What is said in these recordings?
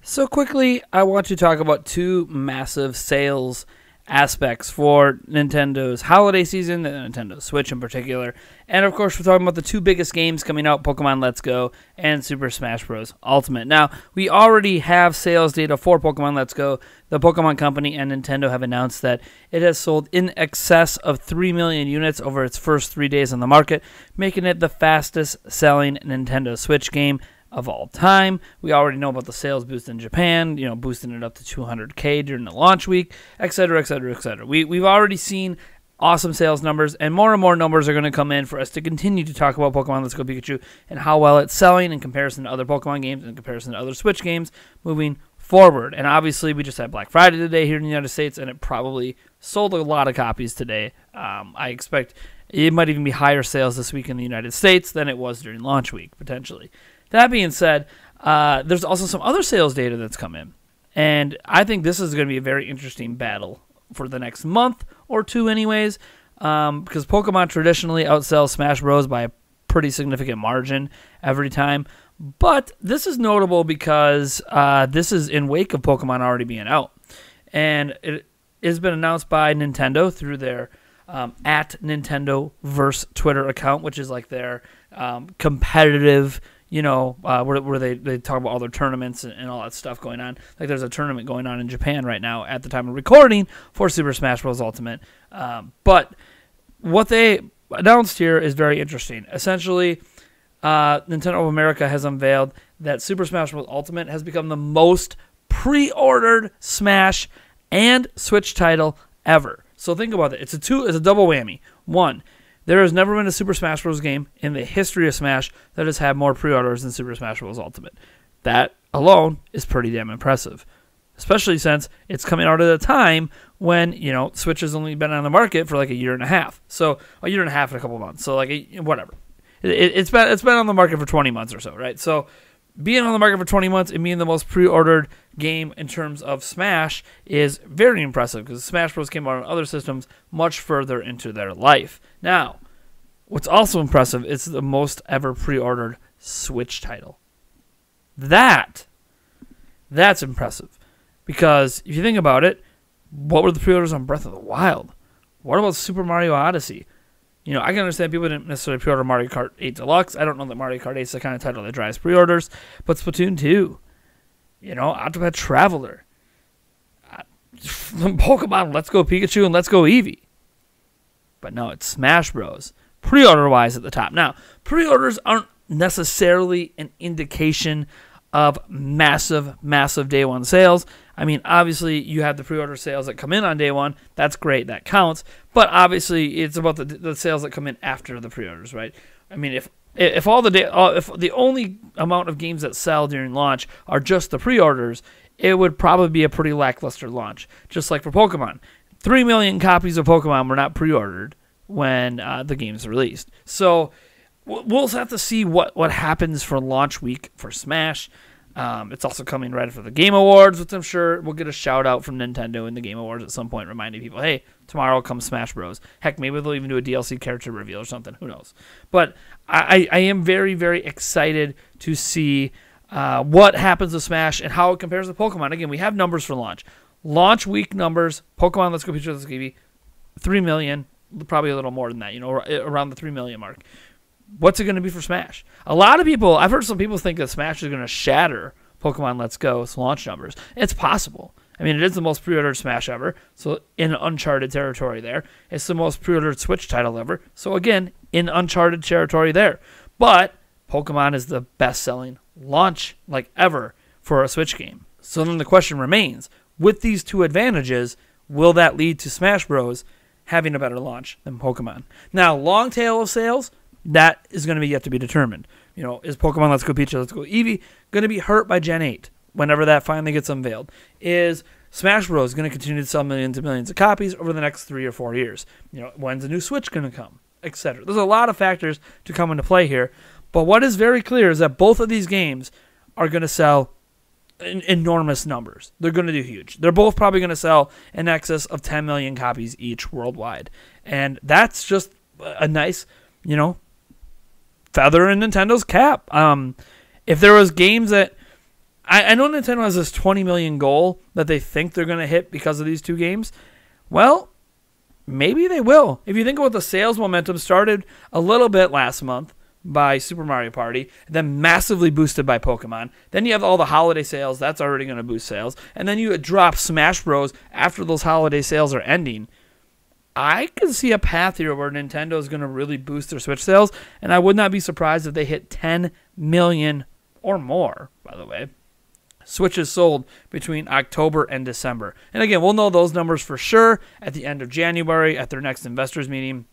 So quickly, I want to talk about two massive sales aspects for Nintendo's holiday season, the Nintendo Switch in particular. And of course, we're talking about the two biggest games coming out, Pokemon Let's Go and Super Smash Bros. Ultimate. Now, we already have sales data for Pokemon Let's Go. The Pokemon Company and Nintendo have announced that it has sold in excess of 3 million units over its first 3 days on the market, making it the fastest selling Nintendo Switch game of all time. We already know about the sales boost in Japan, boosting it up to 200K during the launch week, etc., etc., etc. We've already seen awesome sales numbers, and more numbers are going to come in for us to continue to talk about Pokemon Let's Go Pikachu and how well it's selling in comparison to other Pokemon games and in comparison to other Switch games moving forward. And obviously, we just had Black Friday today here in the United States, and it probably sold a lot of copies today. I expect it might even be higher sales this week in the United States than it was during launch week, potentially. That being said, there's also some other sales data that's come in, and I think this is going to be a very interesting battle for the next month or two anyways, because Pokemon traditionally outsells Smash Bros. By a pretty significant margin every time, but this is notable because this is in wake of Pokemon already being out, and it has been announced by Nintendo through their at Nintendoverse Twitter account, which is like their competitive, where they talk about all their tournaments and all that stuff going on. Like there's a tournament going on in Japan right now at the time of recording for Super Smash Bros. Ultimate. But what they announced here is very interesting. Essentially, Nintendo of America has unveiled that Super Smash Bros. Ultimate has become the most pre-ordered Smash and Switch title ever. So think about it. It's a double whammy. One, there has never been a Super Smash Bros. Game in the history of Smash that has had more pre-orders than Super Smash Bros. Ultimate. That alone is pretty damn impressive, especially since it's coming out at a time when, Switch has only been on the market for like a year and a half. So a year and a half and a couple months. So whatever. It's been on the market for 20 months or so, right? So being on the market for 20 months and being the most pre-ordered game in terms of Smash is very impressive because Smash Bros. Came out on other systems much further into their life. Now, what's also impressive is the most ever pre-ordered Switch title. That's impressive because if you think about it, what were the pre-orders on Breath of the Wild? What about Super Mario Odyssey? I can understand people didn't necessarily pre-order Mario Kart 8 Deluxe. I don't know that Mario Kart 8 is the kind of title that drives pre-orders, but Splatoon 2, Octopath Traveler, Pokemon Let's Go Pikachu and Let's Go Eevee. But no, it's Smash Bros. Pre-order-wise at the top. Now, pre-orders aren't necessarily an indication of massive day one sales. I mean, obviously, you have the pre-order sales that come in on day one. That's great. That counts. But obviously, it's about the sales that come in after the pre-orders, right? I mean, if the only amount of games that sell during launch are just the pre-orders, it would probably be a pretty lackluster launch. Just like for Pokemon. 3 million copies of Pokemon were not pre-ordered when the game's released. So we'll have to see what happens for launch week for Smash. It's also coming right after the Game Awards, which I'm sure we'll get a shout-out from Nintendo in the Game Awards at some point, reminding people, hey, tomorrow comes Smash Bros. Heck, maybe they'll even do a DLC character reveal or something. Who knows? But I am very, very excited to see what happens with Smash and how it compares to Pokemon. Again, we have numbers for launch. Launch week numbers, Pokemon Let's Go Pikachu, Let's Go Eevee, 3 million, probably a little more than that, around the 3 million mark. What's it going to be for Smash? I've heard some people think that Smash is going to shatter Pokemon Let's Go's launch numbers. It's possible. I mean, it is the most pre-ordered Smash ever, so in uncharted territory there. It's the most pre-ordered Switch title ever, so again, in uncharted territory there. But Pokemon is the best-selling launch ever for a Switch game. So then the question remains, with these two advantages, will that lead to Smash Bros. Having a better launch than Pokemon? Now, long tail of sales, that is going to be yet to be determined. Is Pokemon Let's Go Pikachu, Let's Go Eevee going to be hurt by Gen 8 whenever that finally gets unveiled? Is Smash Bros. Going to continue to sell millions and millions of copies over the next 3 or 4 years? When's the new Switch going to come? Etc. There's a lot of factors to come into play here, but what is very clear is that both of these games are going to sell enormous numbers. They're going to do huge. They're both probably going to sell in excess of 10 million copies each worldwide, and that's just a nice, feather in Nintendo's cap. If there was games that I know Nintendo has this 20 million goal that they think they're going to hit because of these two games. Well, maybe they will. If you think about the sales momentum, started a little bit last month by Super Mario Party, then massively boosted by Pokemon. Then you have all the holiday sales. That's already going to boost sales. And then you drop Smash Bros. After those holiday sales are ending. I can see a path here where Nintendo is going to really boost their Switch sales, and I would not be surprised if they hit 10 million or more, by the way, Switches sold between October and December. And again, we'll know those numbers for sure at the end of January at their next investors meeting.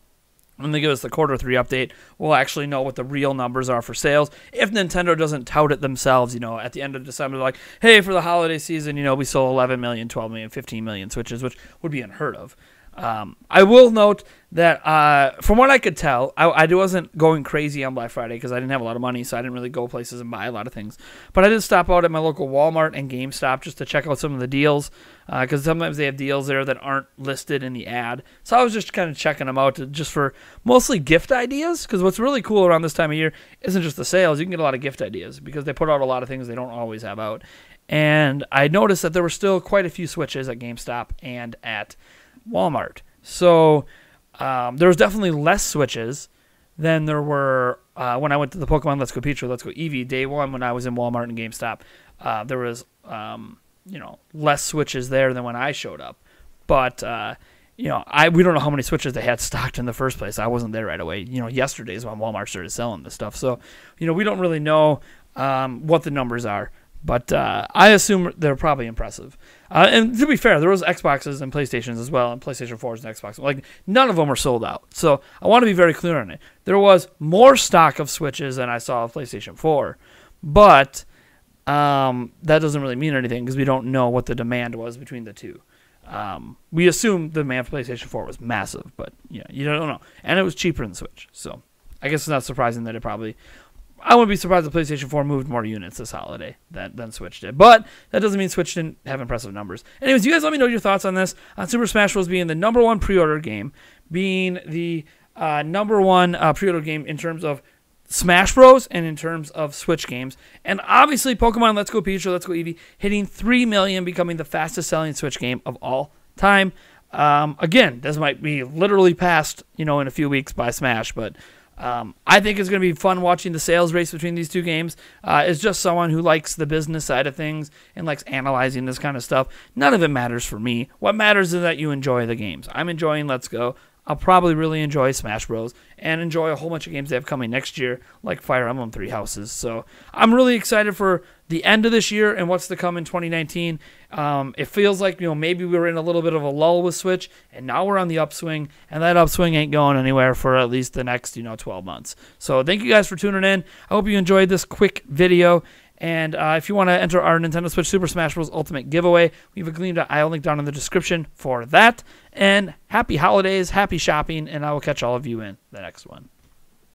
When they give us the quarter 3 update, we'll actually know what the real numbers are for sales. If Nintendo doesn't tout it themselves, at the end of December, like, hey, for the holiday season, we sold 11 million, 12 million, 15 million Switches, which would be unheard of. I will note that from what I could tell, I wasn't going crazy on Black Friday because I didn't have a lot of money, so I didn't really go places and buy a lot of things. But I did stop out at my local Walmart and GameStop just to check out some of the deals because sometimes they have deals there that aren't listed in the ad. So I was just kind of checking them out just for mostly gift ideas, because what's really cool around this time of year isn't just the sales. You can get a lot of gift ideas because they put out a lot of things they don't always have out. And I noticed that there were still quite a few Switches at GameStop and at Walmart. So there was definitely less Switches than there were when I went to the Pokemon Let's Go Pikachu, Let's Go Eevee day one when I was in Walmart and GameStop. There was less Switches there than when I showed up. But we don't know how many Switches they had stocked in the first place. I wasn't there right away. Yesterday's when Walmart started selling this stuff. So we don't really know what the numbers are. But I assume they're probably impressive. And to be fair, there was Xboxes and PlayStations as well, and PlayStation 4s and Xbox. Like, none of them were sold out. So I want to be very clear on it. There was more stock of Switches than I saw of PlayStation 4. But that doesn't really mean anything because we don't know what the demand was between the two. We assume the demand for PlayStation 4 was massive, but you don't know. And it was cheaper than the Switch. So I guess it's not surprising that it probably... I wouldn't be surprised if PlayStation 4 moved more units this holiday than Switch did. But that doesn't mean Switch didn't have impressive numbers. Anyways, you guys let me know your thoughts on this. On Super Smash Bros. Being the number one pre-order game, being the number one pre-order game in terms of Smash Bros. And in terms of Switch games. And obviously Pokemon Let's Go Pikachu, Let's Go Eevee hitting 3 million, becoming the fastest selling Switch game of all time. Again, this might be literally passed, in a few weeks by Smash, but... I think it's going to be fun watching the sales race between these two games. As just someone who likes the business side of things and likes analyzing this kind of stuff, none of it matters for me. What matters is that you enjoy the games. I'm enjoying Let's Go. I'll probably really enjoy Smash Bros. And enjoy a whole bunch of games they have coming next year, like Fire Emblem Three Houses. So I'm really excited for the end of this year and what's to come in 2019. It feels like maybe we were in a little bit of a lull with Switch, and now we're on the upswing, and that upswing ain't going anywhere for at least the next 12 months. So thank you guys for tuning in. I hope you enjoyed this quick video. And if you want to enter our Nintendo Switch Super Smash Bros. Ultimate giveaway, we have a Gleam.io link down in the description for that. And happy holidays, happy shopping, and I will catch all of you in the next one.